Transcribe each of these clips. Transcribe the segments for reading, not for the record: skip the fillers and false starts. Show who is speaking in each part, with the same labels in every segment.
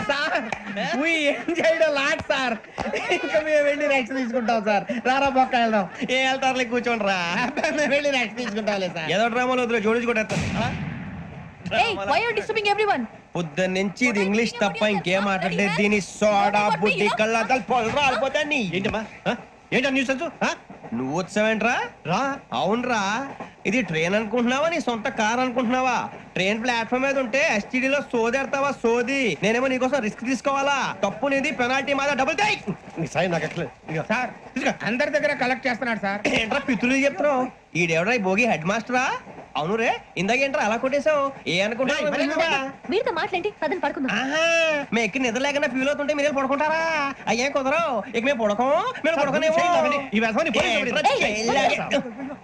Speaker 1: Sir ఏం చేయడం lot sir. ఇంకా మేము వెళ్ళి రెక్స్ తీసుకుంటాం సార్. రారా బొక్క వెళ్దాం.
Speaker 2: ఏ వెళ్తారులే కూర్చోండి రా.
Speaker 1: మేము వెళ్ళి రెక్స్ తీసుకుంటాంలే సార్.
Speaker 2: ఏదో డ్రామాలో వద్దు జోడించుకుంటా. పొద్దున్న నుంచి ఇది ఇంగ్లీష్ తప్ప ఇంకేం మాట్లాడలేదు. దీని సోడా బుద్ధి కళ్ళ పొలం రాలిపోతా. ఏంటమ్మా ఏంటా న్యూస్ నువ్వు వచ్చావేంట్రా? రా. అవునరా, ఇది ట్రైన్ అనుకుంటున్నావా నీ సొంత కార్ అనుకుంటున్నావా? ట్రైన్ ప్లాట్ఫామ్ మీద ఉంటే ఎస్టీడీలో సోదేడతావా సోది. నేనేమో నీకోసం రిస్క్ తీసుకోవాలా? తప్పు నీది, పెనాల్టీ మాదా, డబుల్ టై. సాయి నాకు ఎట్లా
Speaker 1: సార్ అందరి దగ్గర కలెక్ట్ చేస్తున్నాడు సార్.
Speaker 2: ఏంట్రా పితులు చెప్తున్నావు? ఈడెవడ్రా భోగి హెడ్ మాస్టరా? అవును రే, ఇందాకేంట్రా అలా కొట్టేశావు? ఏ అనుకుంటా
Speaker 3: వీరితో మాట్లాడి పదని పడుకుందాం.
Speaker 2: మేము ఎక్కి నిద్ర లేకుండా ఫీల్ అవుతుంటే మీరు పడుకుంటారా? అయ్యే కుదరవు. ఇక మేము పడుకోం, మేము పడుకోనేమో.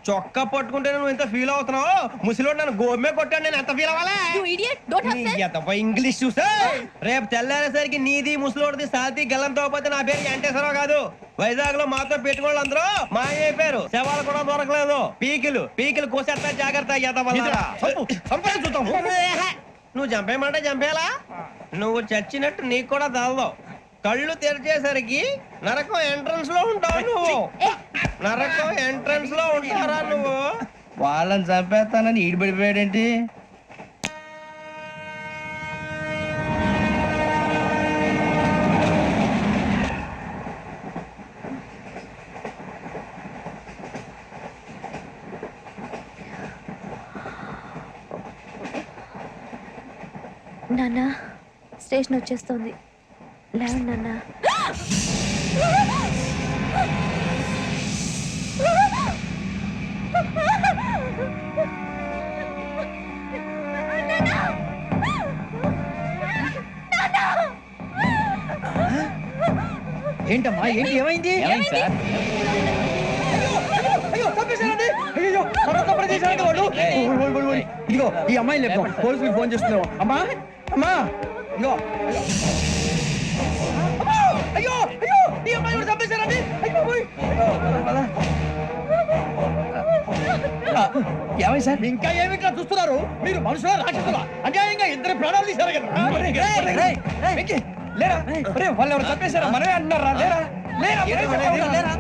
Speaker 2: చొక్కా పట్టుకుంటే నువ్వు ఇంత ఫీల్ అవుతున్నావు. ముసలివాడు నన్ను గోమే కొట్టాడు, నేను ఎంత ఫీల్ అవ్వాలా? ఇంగ్లీష్ చూసా. రేపు తెల్లారేసరికి నీది ముసలివాడిది సాతి గల్లంతో పోతే నా పేరు వెంకటేశ్వరరావు కాదు. వైజాగ్ లో మాతో పెట్టుకోళ్ళు అందరూ మాయైపోయారు. శవాలు కూడా దొరకలేదు. పీకిలు కోసేస్తా, జాగ్రత్త. నువ్వు చంపేయమంటే చంపేలా? నువ్వు చచ్చినట్టు నీకు కూడా తగదు. కళ్ళు తెరిచేసరికి నరకం ఎంట్రన్స్ లో ఉంటావు నువ్వు. నరకం ఎంట్రన్స్ లో ఉంటారా నువ్వు?
Speaker 1: వాళ్ళని చంపేస్తానని ఈడిపడిపోయాడేంటి?
Speaker 3: నాన్న స్టేషన్ వచ్చేస్తుంది, లేవండి నాన్న.
Speaker 1: ఏంటమ్మా ఏంటి? ఏమైంది సార్? ఇదిగో ఈ అమ్మాయి లేపు, పోలీసులకు ఫోన్ చేస్తున్నావు. అమ్మా అమ్మా ఇదిగో. అయ్యో అయ్యో ఈ అమ్మాయి కూడా చంపేశారండి. ఏమై సార్? ఇంకా ఏమిట్లా చూస్తున్నారు మీరు? మనుషుల రాక్షసులా? అన్యాయంగా ఇద్దరు ప్రాణాలు తీశారు కదా. లేరా వాళ్ళు ఎవరు చంపేశారా? మనమే అంటున్నారా? లేరా లేరా లేరా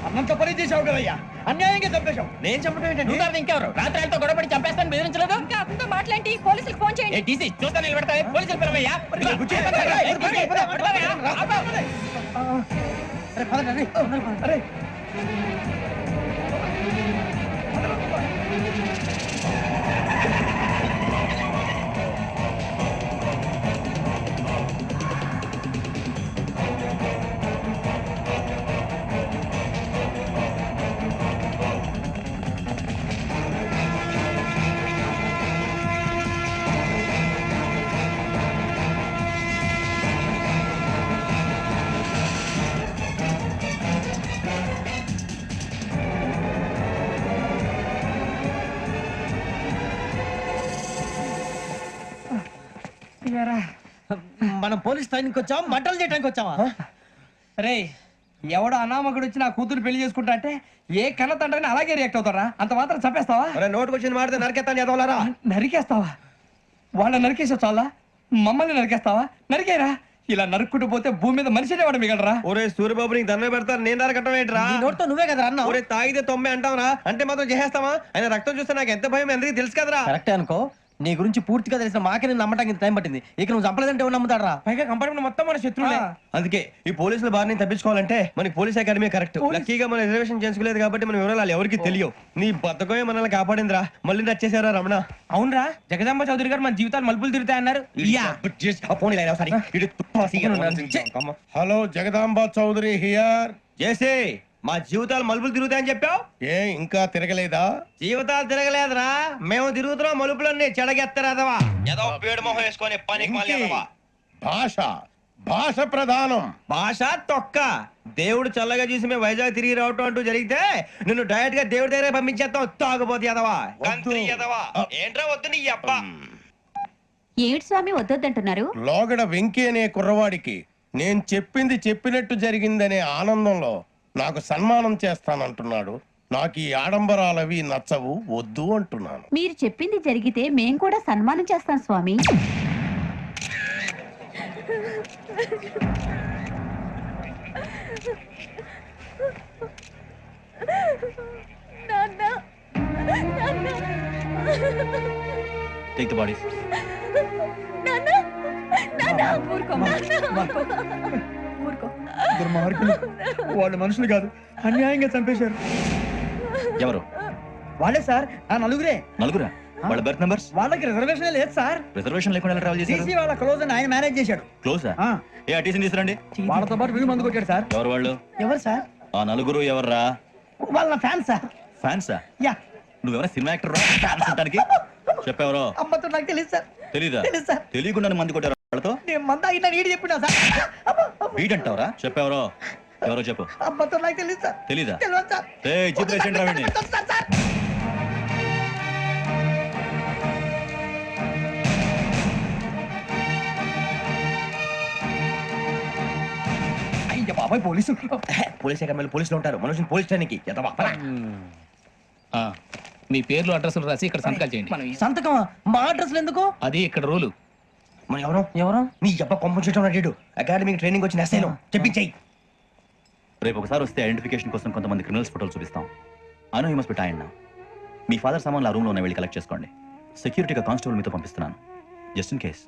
Speaker 1: అన్నంత పని చేసావు కదయ్యా, అన్యాయంగా చంపేశావు.
Speaker 2: నేను చంపడం ఏంటంటే
Speaker 1: ఇంకెవరు రాత్రి గొడవపడి చంపేస్తాను బెదిరించలేదు.
Speaker 3: ఇంకా అతనితో మాట్లాడి పోలీసులకు ఫోన్ చేయండి.
Speaker 1: చూస్తా నిలబెడతా. పోలీసులు పిలవయ్యా. మనం పోలీస్ ట్రైనింగ్ వచ్చాం, మంటలు చేయడానికి వచ్చావా? రే ఎవడో అనామకుడు వచ్చి నా కూతురు పెళ్లి చేసుకుంటా అంటే ఏ కన్న తండ్రిని అలాగే రియాక్ట్ అవుతారా? అంత మాత్రం చంపేస్తావా?
Speaker 2: నోటుకు వచ్చిన మాడితే నరికేస్తాను చదవాలరా.
Speaker 1: నరికేస్తావా? వాళ్ళ నరికేసావు చాలా, మమ్మల్ని నరికేస్తావా? నరికేరా. ఇలా నరుక్కుంటూ పోతే భూమి మీద మనిషినే వాడు మిగలరా.
Speaker 2: ఒరే సూర్యబాబు నీకు దండ పెడతారు, నేను నరకటం ఏంట్రా?
Speaker 1: నోటితో నువ్వే కదా అన్నా.
Speaker 2: ఒరే తాగితే తొమ్మే అంటావరా? అంటే మాత్రం చేసేస్తావా? ఆయన రక్తం చూస్తే నాకు ఎంత భయం అందరికీ తెలుసు కదరా.
Speaker 1: కరెక్టే అనుకో. నీ గురించి పూర్తిగా తెలిసిన మాకే నేను నమ్మటానికి ఇంత టైం పట్టింది. ఇక నువ్వు చంపలేదంటే ఎవరు నమ్ముతాడరా? పైగా కంపార్ట్మెంట్ మొత్తం మన శత్రువులే.
Speaker 2: అందుకే ఈ పోలీసుల బారిని తప్పించుకోవాలంటే మనకి పోలీస్ అకాడమీ కరెక్ట్. లక్కీగా మన రిజర్వేషన్ చేసుకోలేదు కాబట్టి మన వివరాలు ఎవరికి తెలియవు. నీ బతకమే మనల్ని కాపాడిందిరా. మళ్ళీ నచ్చేసారా రమణ?
Speaker 1: అవునరా, జగదాంబ చౌదరి గారు మన జీవితాలు మలుపులు తిరుగుతాయన్నారు.
Speaker 4: Hello, Jagadamba Chowdary here.
Speaker 2: చేసే మా జీవితాలు మలుపులు తిరుగుతాయని చెప్పావు.
Speaker 4: ఏ ఇంకా తిరగలేదా?
Speaker 2: జీవితాలు తిరగలేదురా, మేము తిరుగుతున్నాం మలుపులన్నీ. చెడగెత్తరాదవా ఏదో పేడు మొహం వేసుకొని పనికి మళ్ళీ.
Speaker 4: భాష ప్రధానం.
Speaker 2: భాష తొక్క. దేవుడు చల్లగా చూసి మేము వైజాగ్ తిరిగి రావటం అంటూ జరిగితే నిన్ను డైరెక్ట్ గా దేవుడి దగ్గర పంపించేస్తాం. తాగబోతు ఎదవా, కంత్రి ఎదవా. ఏంట్రా వద్దు నీ అబ్బా.
Speaker 3: ఏమిటి స్వామి వద్దంటున్నారు?
Speaker 4: లోగడ వెంకీ అనే కుర్రవాడికి నేను చెప్పింది చెప్పినట్టు జరిగిందనే ఆనందంలో నాకు సన్మానం చేస్తానంటున్నాడు. నాకు ఈ ఆడంబరాలవి నచ్చవు, వద్దు అంటున్నాను.
Speaker 3: మీరు చెప్పింది జరిగితే మేం కూడా సన్మానం చేస్తాం స్వామి.
Speaker 5: Take the bodies.
Speaker 1: దుర్మార్గులు, వాళ్ళు మనుషులు కాదు, అన్యాయంగా చంపేశారు.
Speaker 5: ఎవరు?
Speaker 1: వాళ్ళే సార్, ఆ నలుగురే.
Speaker 5: నలుగురా? వాళ్ళ బర్త్ నంబర్స్?
Speaker 1: వాళ్ళకి రిజర్వేషన్ లేదు సార్.
Speaker 5: రిజర్వేషన్ లేకుండా ఎలా ట్రావెల్ చేశారు?
Speaker 1: టీసీ వాళ్ళ క్లోజ్ అని ఆయన మేనేజ్ చేశాడు.
Speaker 5: క్లోజా?
Speaker 1: ఆ,
Speaker 5: ఏ ఆ టీసీని తీసుకురండి.
Speaker 1: వాళ్ళతో పాటు వీళ్ళు మందు కొట్టాడు సార్.
Speaker 5: ఎవరు వాళ్ళు?
Speaker 1: ఎవరు సార్?
Speaker 5: ఆ నలుగురు ఎవర్రా?
Speaker 1: వాళ్ళ ఫ్యాన్ సార్.
Speaker 5: ఫ్యాన్సా?
Speaker 1: యా.
Speaker 5: నువ్వెవరా సినిమా యాక్టర్ రా ఫ్యాన్స్ అంటానికి? చెప్పెవరో?
Speaker 1: అమ్మతో నాకు తెలియదు సార్.
Speaker 5: తెలీదా?
Speaker 1: తెలీదు సార్.
Speaker 5: తెలియకుండా మంది కొట్టారు వాళ్ళతో?
Speaker 1: నేను మంద అయినా నీడి చెప్పినా సార్.
Speaker 5: వీడంటావరా? చెప్పెవరో? ఎవరో చెప్పు.
Speaker 1: అమ్మతో నాకు తెలియదు సార్.
Speaker 5: తెలీదా?
Speaker 1: తెలియదు సార్.
Speaker 5: చిత్రేషన్ రావండి.
Speaker 1: Sir, sir. అయ్య బాబాయ్, పోలీసు.
Speaker 2: పోలీస్ అకాడమీలో పోలీసులు ఉంటారు, మనుషులు పోలీస్ స్టేషన్కి ఎదవా.
Speaker 6: మీ పేర్లు అడ్రస్లు రాసి ఇక్కడ సంతకాలు చేయండి.
Speaker 1: సంతకం మా అడ్రస్లు ఎందుకు?
Speaker 6: అది ఇక్కడ రూలు.
Speaker 2: మనం ఎవరు?
Speaker 1: ఎవరు?
Speaker 2: నీ అబ్బా పంపించడం అడిగాడు. అకాడమిక్ ట్రైనింగ్ వచ్చిన ఎస్ఐలో చెప్పించాయి.
Speaker 5: రేపు ఒకసారి వస్తే ఐడెంటిఫికేషన్ కోసం కొంతమంది క్రిమినల్స్ ఫోటోలు చూపిస్తాం. I know you must be tired now. Me father సామాన్లు ఆ రూమ్లో ఉన్న వెళ్ళి కలెక్ట్ చేసుకోండి. సెక్యూరిటీగా కానిస్టేబుల్ మీతో పంపిస్తున్నాను, just in case.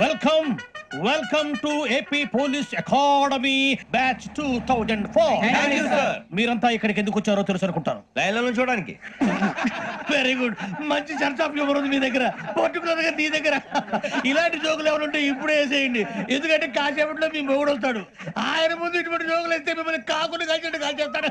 Speaker 7: Welcome welcome to AP police academy batch 2004. మీరంతా ఇక్కడికి ఎందుకు వచ్చారో తెలుసు అనుకుంటాను.
Speaker 2: లైన్లో చూడడానికి.
Speaker 7: వెరీ గుడ్, మంచి చర్చ్ ఆఫ్ హ్యూమర్ ఉంది మీ దగ్గర, పర్టికులర్ గా నీ దగ్గర. ఇలాంటి జోకులు ఎవరు ఉంటే ఇప్పుడే వేసేయండి, ఎందుకంటే కాసేపట్లో మీ మొగుడు వస్తాడు. ఆయన ముందు ఇటువంటి జోకులు వేస్తే మిమ్మల్ని కాకుండా కాల్చేట్టు కాల్చేస్తాడు.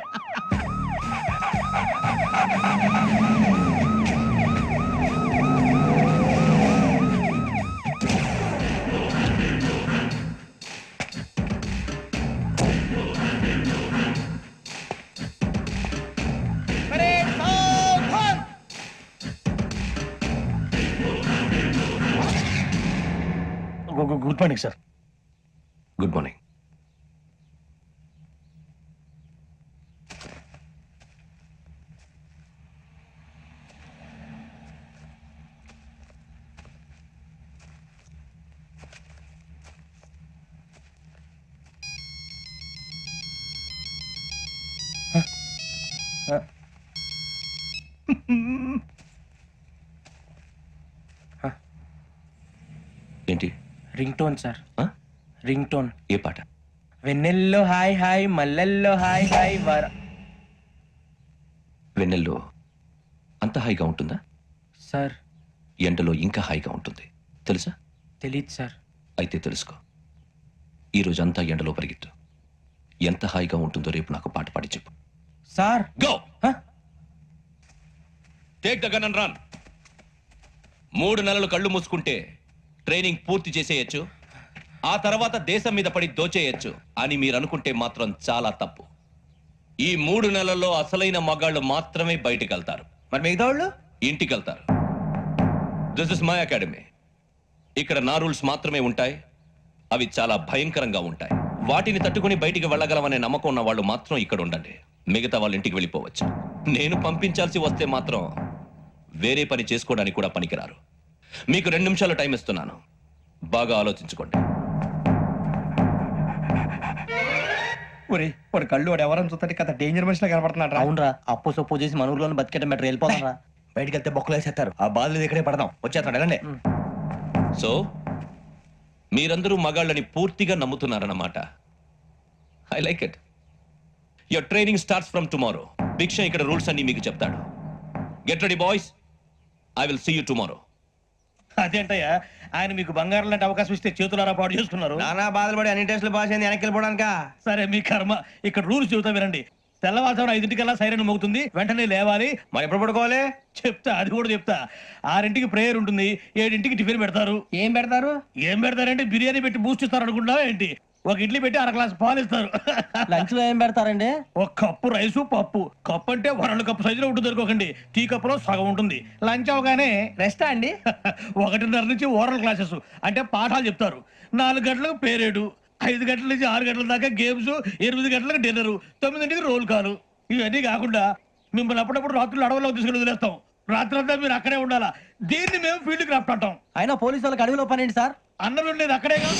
Speaker 7: Good morning sir.
Speaker 2: Good morning. ఏంటి?
Speaker 1: Ring tone sir.
Speaker 2: ఆ?
Speaker 1: Ring tone.
Speaker 2: ఏ పాట?
Speaker 1: వెన్నెల్లో హాయ్ హాయ్, మల్లెల్లో హాయ్ హాయ్ వర.
Speaker 2: వెన్నెల్లో అంత హాయిగా ఉంటుందా?
Speaker 1: సార్
Speaker 2: ఎండలో ఇంకా హాయిగా ఉంటుంది తెలుసా?
Speaker 1: తెలీదు సార్.
Speaker 2: అయితే తెలుసుకో. ఈరోజు అంతా ఎండలో పరిగెత్తు. ఎంత హాయిగా ఉంటుందో రేపు నాకు పాట పాడి చెప్పు.
Speaker 1: Sir
Speaker 2: go. Take the gun and run. 3 నెలలు కళ్ళు మూసుకుంటే ట్రైనింగ్ పూర్తి చేసేయచ్చు, ఆ తర్వాత దేశం మీద పడి దోచేయచ్చు అని మీరు అనుకుంటే మాత్రం చాలా తప్పు. ఈ 3 నెలల్లో అసలైన మగాళ్ళు మాత్రమే బయటికి వెళ్తారు.
Speaker 1: మరి మిగతా వాళ్ళు
Speaker 2: ఇంటికి వెళ్తారు. This is my academy. ఇక్కడ నా రూల్స్ మాత్రమే ఉంటాయి. అవి చాలా భయంకరంగా ఉంటాయి. వాటిని తట్టుకుని బయటికి వెళ్ళగలమనే నమ్మకం ఉన్న వాళ్ళు మాత్రం ఇక్కడ ఉండండి. మిగతా వాళ్ళు ఇంటికి వెళ్ళిపోవచ్చు. నేను పంపించాల్సి వస్తే మాత్రం వేరే పని చేసుకోవడానికి కూడా పనికిరారు. మీకు 2 నిమిషాలు టైం ఇస్తున్నాను, బాగా ఆలోచించుకోండి.
Speaker 1: ఒరే, వాడు కళ్ళు వాడు ఎవరైనా చూస్తే కదా డేంజర్ మనిషిలో కనపడుతున్నాడు.
Speaker 8: అవునరా, అప్పు సొప్పు చేసి మన ఊర్లో బతికేట బెటర్ వెళ్ళిపోతారా.
Speaker 2: బయటికి వెళ్తే బొక్కలు వేసేస్తారు. ఆ బాధలు ఇక్కడే పడదాం. వచ్చేస్తాడు వెళ్ళండి. సో మీరందరూ మగాళ్ళని పూర్తిగా నమ్ముతున్నారన్నమాట. I like it. Your training starts from tomorrow. భిక్ష ఇక్కడ రూల్స్ అన్ని మీకు చెప్తాడు. Get ready boys, I will see you tomorrow.
Speaker 7: అదేంటయ్యా, ఆయన మీకు బంగారం లాంటి అవకాశం ఇస్తే చేతులారా పాటు చేసుకున్నారు.
Speaker 2: నానా బాధలు పడి అన్ని టెస్టులు పాస్ అయింది, వెనక్కి వెళ్ళిపోవడానికా?
Speaker 7: సరే మీ కర్మ. ఇక్కడ రూల్స్ చెబుతా వినండి. తెల్లవారుజామున 5 సైరన్ మోగుతుంది, వెంటనే లేవాలి.
Speaker 2: మరి ఎప్పుడు పడుకోవాలి?
Speaker 7: చెప్తా, అది కూడా చెప్తా. 6 ప్రేయర్ ఉంటుంది, 7 టిఫిన్ పెడతారు.
Speaker 1: ఏం పెడతారు?
Speaker 7: ఏం పెడతారంటే బిర్యానీ పెట్టి బూస్ట్ ఇస్తారు అనుకుంటున్నావా ఏంటి? ఒక ఇడ్లీ పెట్టి 1 గ్లాస్ పాలు ఇస్తారు.
Speaker 8: లంచ్ లో ఏం పెడతారండి?
Speaker 7: ఒక కప్పు రైసు పప్పు. కప్పు అంటే 2 కప్పు సైజులో ఉంటుంది అనుకోకండి. టీ కప్పులో సగం ఉంటుంది. లంచ్ అవగానే
Speaker 1: రెస్టా అండి?
Speaker 7: 1:30 నుంచి ఓరల్ క్లాసెస్ అంటే పాఠాలు చెప్తారు. 4 గంటలకు పేరేడు. 5 గంటల నుంచి 6 గంటల దాకా గేమ్స్, 8 గంటలకు డిన్నర్, 9ంటికి రోల్ కాలు. ఇవన్నీ కాకుండా మిమ్మల్ని అప్పుడప్పుడు రాత్రులు అడవుల్లో తీసుకుని వదిలేస్తాం. రాత్రంతా మీరు అక్కడే ఉండాలా. దీన్ని మేము ఫీల్డ్ క్రాఫ్ట్ అంటాం.
Speaker 8: అయినా పోలీసు వాళ్ళకి అడవిలో పని ఏంటి సార్?
Speaker 7: అన్నలు ఉండేది అక్కడే కాదు.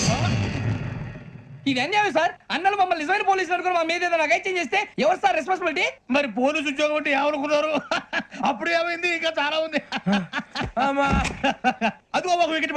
Speaker 1: ఇది అన్యాయం సార్. అన్నలు మమ్మల్ని నిజమైన పోలీసులు అనుకుని మా మీద ఏదైనా నగైత్యం చేస్తే ఎవరు సార్ రెస్పాన్సిబిలిటీ?
Speaker 7: మరి పోలీసు ఉద్యోగం అంటే ఏమనుకున్నారు? అప్పుడు ఏమైంది, ఇంకా చాలా ఉంది. అది ఒక వికెట్